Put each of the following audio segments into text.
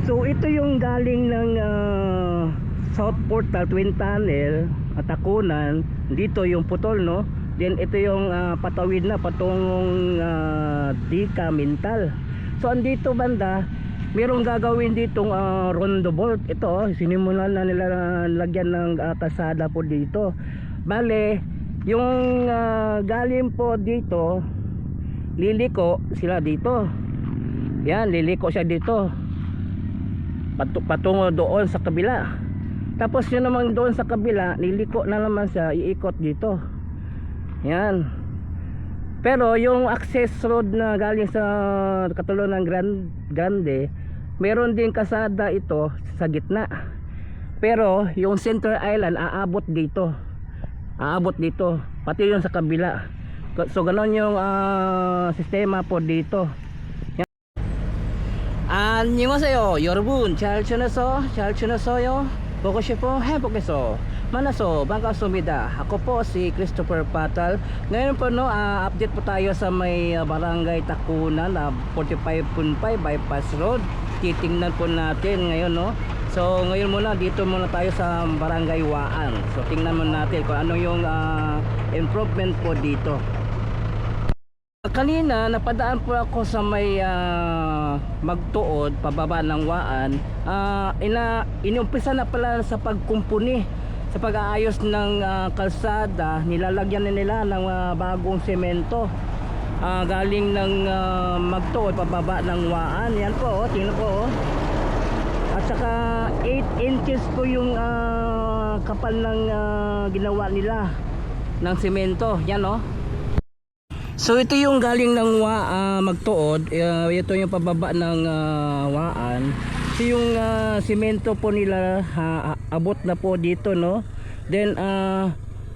So ito yung galing ng South Portal Twin Tunnel at Takunan. Dito yung putol, no? Then ito yung patawid na patungong Dika Mintal. So andito banda merong gagawin ditong rondo bolt. Ito sinimulan na nila lagyan ng kalsada po dito. Bale yung galing po dito, liliko sila dito. Yan, liliko siya dito patungo doon sa kabila. Tapos yun naman doon sa kabila, liliko na naman siya, iikot dito. Yan. Pero yung access road na galing sa katulad ng Grande, meron din kasada ito sa gitna. Pero yung Center Island aabot dito. Aabot dito, pati yung sa kabila. So ganon yung sistema po dito. 안녕하세요 여러분, 잘 지냈어요? 보고 싶어 행복해서 만나서 반갑습니다. Ako po si Christopher Patal. Ngayon po update po tayo sa may barangay Takunan, 45.5 bypass road. Titingnan po natin ngayon, no. So ngayon muna dito muna tayo sa barangay Waan. So tingnan muna natin kung ano yung improvement po dito. Kanina napadaan po ako sa may Magtuod pababa ng Waan. Inumpisa na pala sa pagkumpuni, sa pag-aayos ng kalsada. Nilalagyan na nila ng bagong semento galing ng Magtuod pababa ng Waan. Yan po, tingnan po. At saka 8 inches po yung kapal ng ginawa nila ng semento. Yan o. So ito yung galing ng Magtuod, ito yung pababa ng Waan. Ito yung simento po nila, abot na po dito, no. Then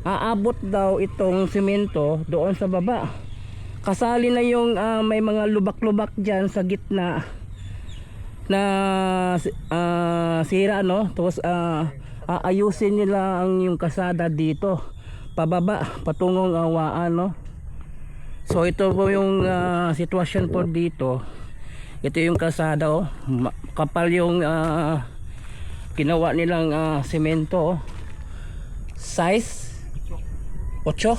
aabot daw itong simento doon sa baba. Kasali na yung may mga lubak-lubak dyan sa gitna na sira, no. Tapos aayusin nila yung kasada dito pababa patungong Waan, no. So ito po yung sitwasyon po dito. Ito yung kalsada, oh. Kapal yung ginawa nilang semento, oh. Size 8.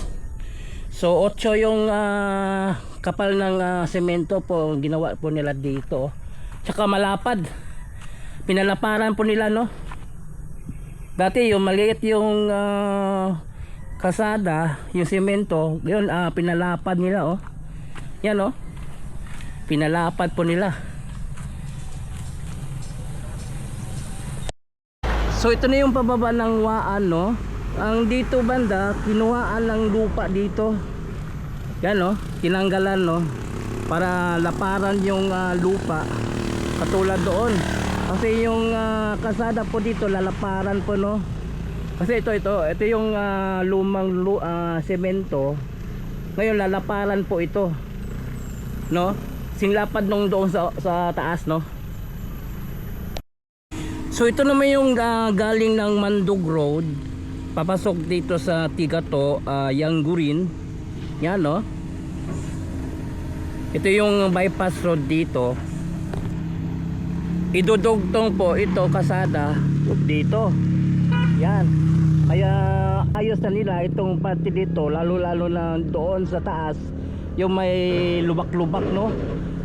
So 8 yung kapal ng semento po ginawa po nila dito, oh. Tsaka malapad. Pinalaparan po nila, no. Dati yung maliit yung kasada, yung semento, yun pinalapad nila, oh. Yan, oh. Pinalapad po nila. So ito na yung pababa ng Waan, no. Ang dito banda, kinuhaan ng lupa dito. Yan, oh. Tinanggalan, no, para laparan yung lupa katulad doon. Kasi yung kasada po dito lalaparan po, no. Kasi ito yung lumang semento. Ngayon lalaparan po ito, no. Singlapad nung doon sa taas, no. So ito naman yung galing ng Mandog Road papasok dito sa Tigato, Yanggurin. Yan, no. Ito yung bypass road dito. Idudugtong po ito kasada dito. Yan. Kaya ayos na nila itong parte dito, lalo na doon sa taas, yung may lubak-lubak, no.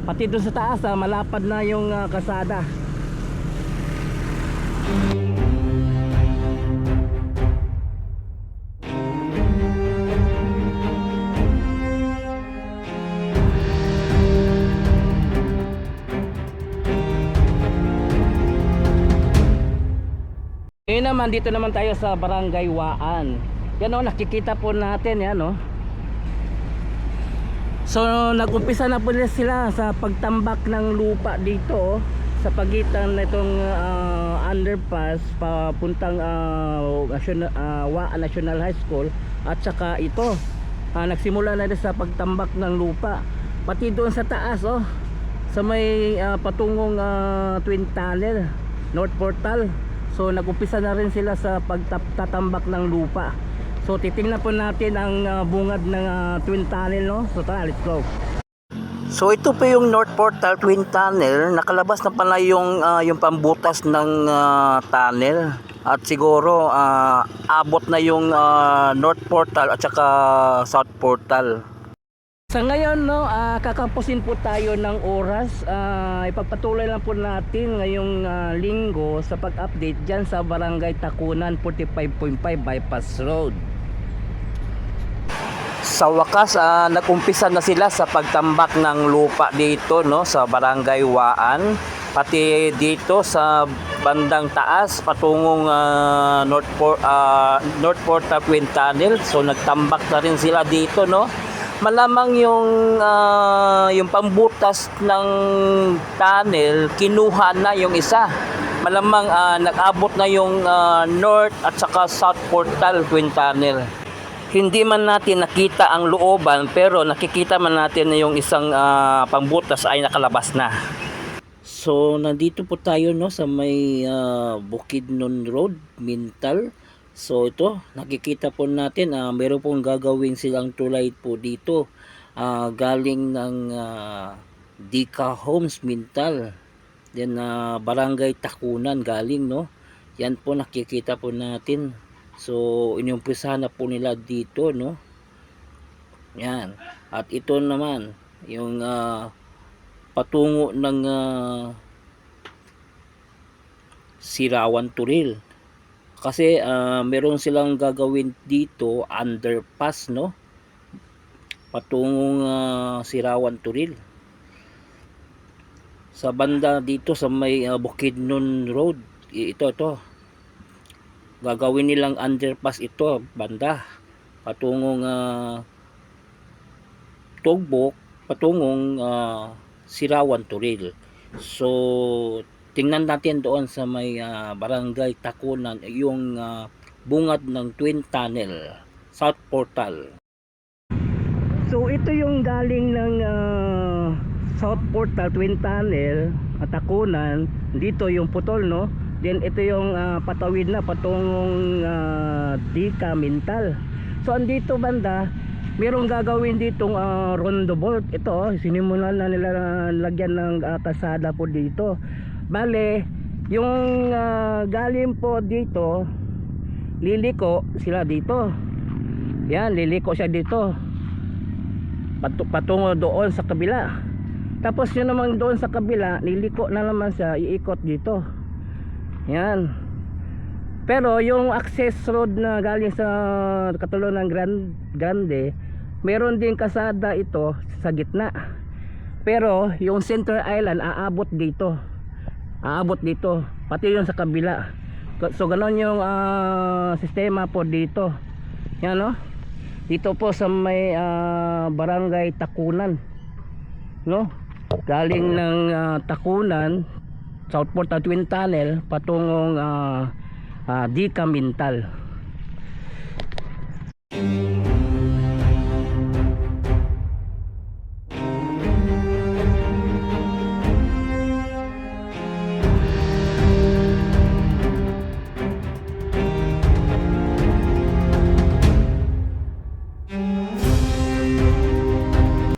Pati doon sa taas malapad na yung kasada. Ngayon naman dito naman tayo sa barangay Waan. Yan, o, nakikita po natin yan, o. So nag-umpisa na po sila sa pagtambak ng lupa dito, sa pagitan na itong underpass papuntang Waan National High School. At saka ito nagsimula na rin sa pagtambak ng lupa pati doon sa taas, oh, sa may patungong Twin Tunnel, North Portal. So nag-umpisa na rin sila sa pagtatambak ng lupa. So titingnan po natin ang bungad ng Twin Tunnel, no? So tara, let's go. So ito po yung North Portal Twin Tunnel. Nakalabas na pala yung pambutas ng tunnel. At siguro abot na yung North Portal at saka South Portal. Sa ngayon no, kakapusin po tayo ng oras. Ipagpatuloy lang po natin ngayong linggo sa pag-update dyan sa Barangay Takunan 45.5 Bypass Road. Sa wakas, nag-umpisa na sila sa pagtambak ng lupa dito no, sa Barangay Waan. Pati dito sa bandang taas patungong North Portal Twin Tunnel. So nagtambak na rin sila dito no. Malamang yung pambutas ng tunnel kinuha na yung isa. Malamang nag-abot na yung North at saka South Portal Twin Tunnel. Hindi man natin nakita ang looban pero nakikita man natin na yung isang pambutas ay nakalabas na. So nandito po tayo no sa may Bukidnon Road, Mintal. So ito nakikita po natin meron pong gagawin silang tulay po dito galing ng Dika Homes Mintal. Then Barangay Takunan galing no. Yan po nakikita po natin. So inumpisahan na po nila dito no. Yan. At ito naman yung patungo ng Sirawan Turil. Kasi meron silang gagawin dito underpass no. Patungong Sirawan Turil. Sa banda dito sa may Bukidnon Road, ito gagawin nilang underpass ito banda patungong Tugbok, patungong Sirawan Turil. So tingnan natin doon sa may Barangay Takunan yung bungad ng Twin Tunnel, South Portal. So ito yung galing ng South Portal Twin Tunnel at Takunan. Dito yung putol no. Then ito yung patawid na patungong Dika Mintal. So andito banda merong gagawin ditong roundabout. Ito sinimulan na nila lagyan ng kalsada po dito. Bale yung galing po dito liliko sila dito. Yan, liliko siya dito patungo doon sa kabila. Tapos yun naman doon sa kabila liliko na naman siya, iikot dito. Yan. Pero yung access road na galing sa Katulon ng Grande, meron din kasada ito sa gitna. Pero yung Center Island aabot dito. Pati yung sa kabila. So ganon yung sistema po dito. Yan no. Dito po sa may Barangay Takunan. No? Galing ng Takunan, South Portal Twin Tunnel patungong Dika Mintal.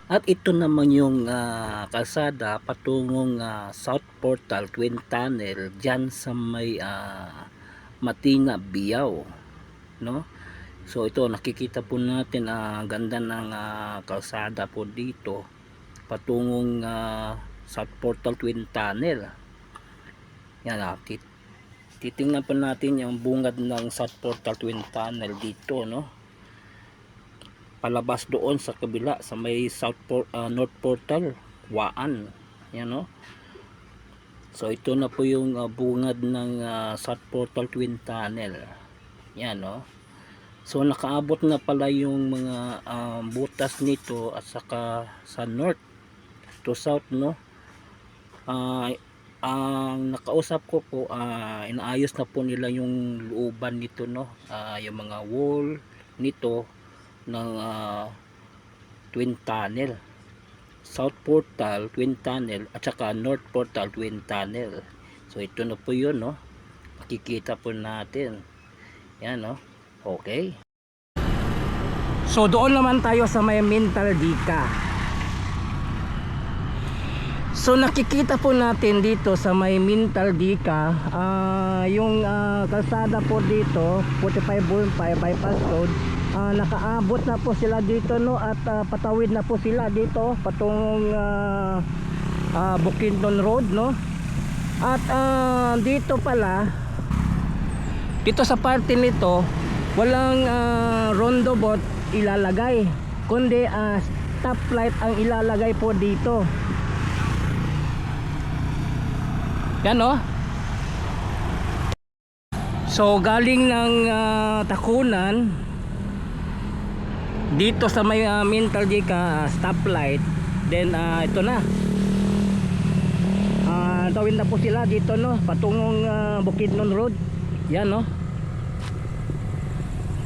At ito naman yung kalsada patungong South Portal Twin Tunnel dyan sa may Matina, Biao no? So ito nakikita po natin ganda ng kalsada po dito patungong South Portal Twin Tunnel. Yan titingnan po natin yung bungad ng South Portal Twin Tunnel dito no. Palabas doon sa kabila sa may North Portal Waan. Yan no. So ito na po yung bungad ng South Portal Twin Tunnel. Yan no. So nakaabot na pala yung mga butas nito at saka sa north to south no. Ang nakausap ko po inaayos na po nila yung looban nito no. Yung mga wall nito ng Twin Tunnel, South Portal Twin Tunnel at saka North Portal Twin Tunnel. So ito na po yun no. Makikita po natin. Yan no. Okay. So doon naman tayo sa may Mintal Dika. So nakikita po natin dito sa may Mintal Dica, yung kalsada po dito 45.5 bypass road, nakaabot na po sila dito, no, at patawid na po sila dito patungong Bukidnon Road, no. At dito pala, dito sa parte nito walang roundabout ilalagay, kundi stoplight ang ilalagay po dito. Yan, no. So galing ng Takunan dito sa may Mintal Dica, stoplight, then ito na, tawid na po sila dito, no, patungong Bukidnon Road. Yan, no.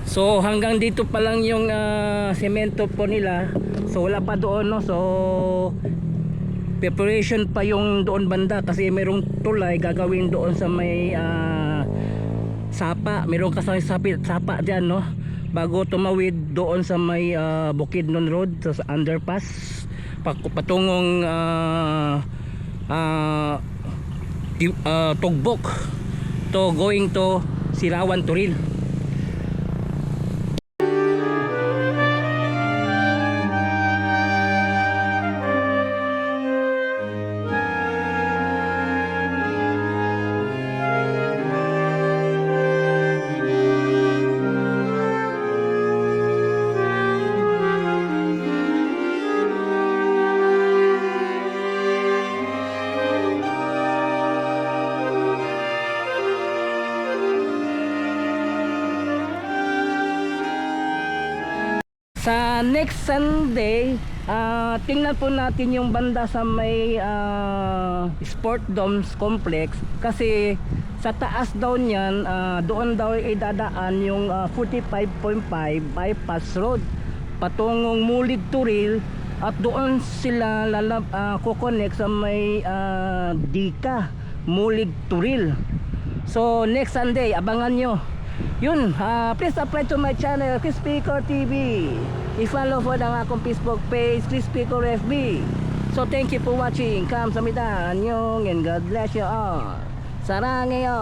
So hanggang dito pa lang yung semento po nila, so wala pa doon, no. So preparation pa yung doon banda, kasi mayroong tulay gagawin doon sa may sapa, mayroong kasama sapa dyan, no, bago tumawid doon sa may Bukidnon Road, sa underpass patungong Tugbok to going to Sirawan, Turil. Sa next Sunday, tingnan po natin yung banda sa may Sport Domes Complex, kasi sa taas daw niyan, doon daw idadaan yung 45.5 bypass road patungong Mulid, Turil, at doon sila kukonek sa may Dica, Mulid, Turil. So next Sunday, abangan nyo yun. Please subscribe to my channel, Chris Pico TV. I-follow po ang akong Facebook page, Chris Pico FB. So thank you for watching. Kamsahamnida, annyeong, and God bless you all. Sarangayo.